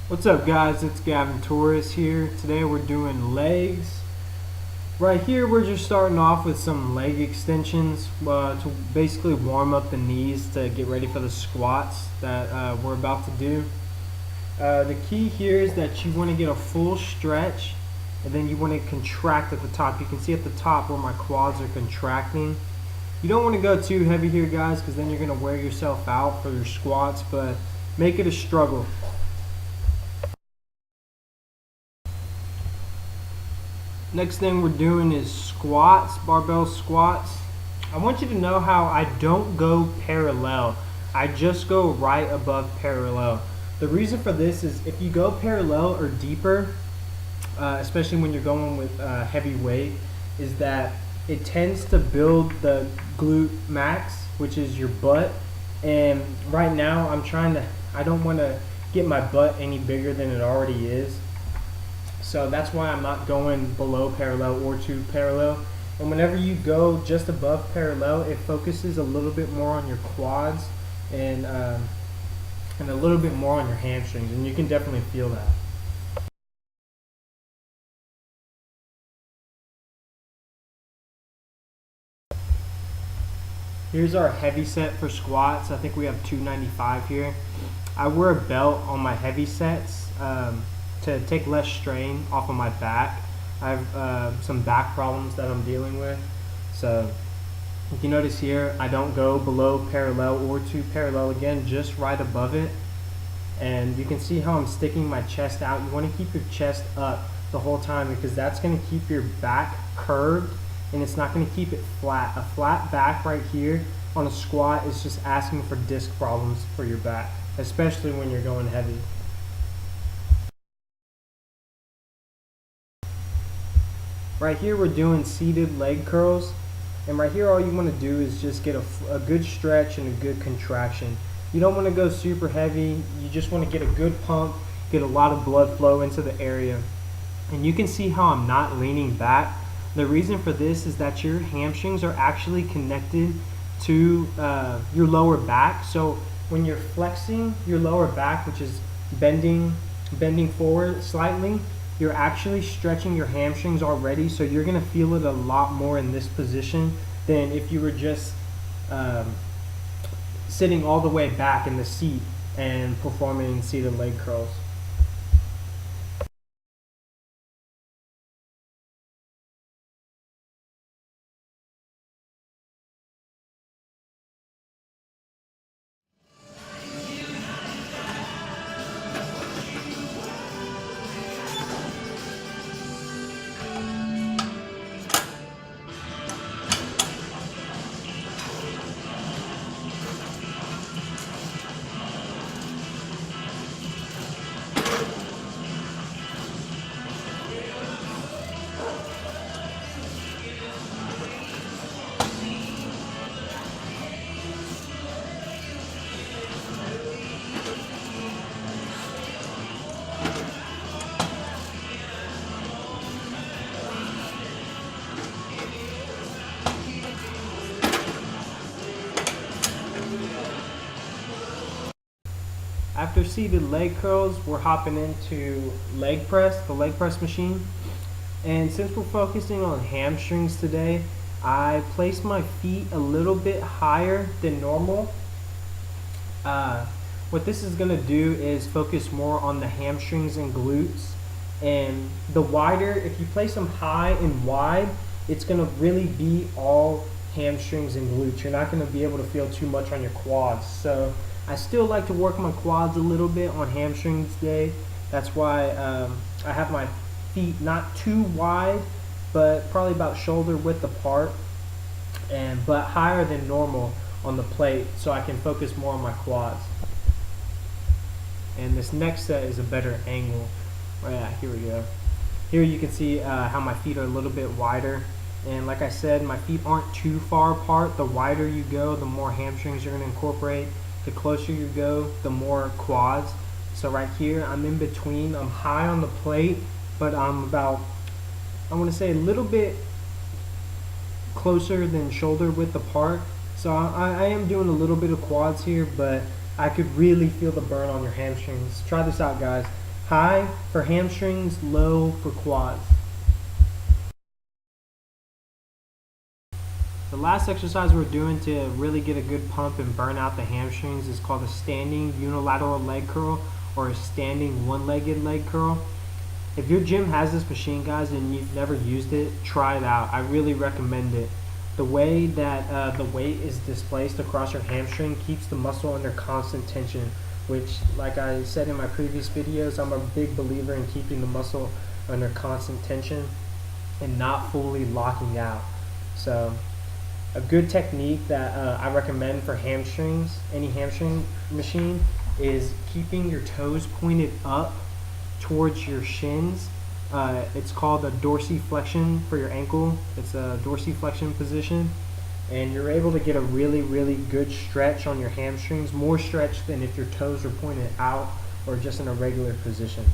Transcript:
What's up, guys? It's Gavin Torres here. Today we're doing legs. Right here we're just starting off with some leg extensions to basically warm up the knees to get ready for the squats that we're about to do. The key here is that you want to get a full stretch and then you want to contract at the top. You can see at the top where my quads are contracting. You don't want to go too heavy here, guys, because then you're going to wear yourself out for your squats, but make it a struggle. Next thing we're doing is squats, barbell squats. I want you to know how I don't go parallel. I just go right above parallel. The reason for this is if you go parallel or deeper, especially when you're going with heavy weight, is that it tends to build the glute max, which is your butt. And right now I don't want to get my butt any bigger than it already is. So that's why I'm not going below parallel or to parallel. And whenever you go just above parallel, it focuses a little bit more on your quads and a little bit more on your hamstrings, and you can definitely feel that. Here's our heavy set for squats. I think we have 295 here. I wear a belt on my heavy sets to take less strain off of my back. I have some back problems that I'm dealing with. So if you notice here, I don't go below parallel or to parallel, again, just right above it. And you can see how I'm sticking my chest out. You want to keep your chest up the whole time because that's going to keep your back curved and it's not going to keep it flat. A flat back right here on a squat is just asking for disc problems for your back, especially when you're going heavy. Right here we're doing seated leg curls, and right here all you want to do is just get a good stretch and a good contraction. You don't want to go super heavy, you just want to get a good pump, get a lot of blood flow into the area. And you can see how I'm not leaning back. The reason for this is that your hamstrings are actually connected to your lower back. So when you're flexing your lower back, which is bending forward slightly, you're actually stretching your hamstrings already, so you're going to feel it a lot more in this position than if you were just sitting all the way back in the seat and performing seated leg curls. After seated leg curls, we're hopping into leg press, the leg press machine. And since we're focusing on hamstrings today, I place my feet a little bit higher than normal. What this is going to do is focus more on the hamstrings and glutes. And the wider, if you place them high and wide, it's going to really be all hamstrings and glutes. You're not going to be able to feel too much on your quads. So I still like to work my quads a little bit on hamstrings today. That's why I have my feet not too wide, but probably about shoulder width apart, but higher than normal on the plate, so I can focus more on my quads. And this next set is a better angle. Oh yeah, here we go. Here you can see how my feet are a little bit wider. And like I said, my feet aren't too far apart. The wider you go, the more hamstrings you're going to incorporate. The closer you go, the more quads. So right here, I'm in between. I'm high on the plate, but I'm about, I want to say a little bit closer than shoulder width apart. So I am doing a little bit of quads here, but I could really feel the burn on your hamstrings. Try this out, guys. High for hamstrings, low for quads. The last exercise we're doing to really get a good pump and burn out the hamstrings is called a standing unilateral leg curl or a standing one-legged leg curl. If your gym has this machine, guys, and you've never used it, try it out. I really recommend it. The way that the weight is displaced across your hamstring keeps the muscle under constant tension, which, like I said in my previous videos, I'm a big believer in keeping the muscle under constant tension and not fully locking out. So a good technique that I recommend for hamstrings, any hamstring machine, is keeping your toes pointed up towards your shins. It's called a dorsiflexion for your ankle. It's a dorsiflexion position, and you're able to get a really good stretch on your hamstrings, more stretch than if your toes were pointed out or just in a regular position.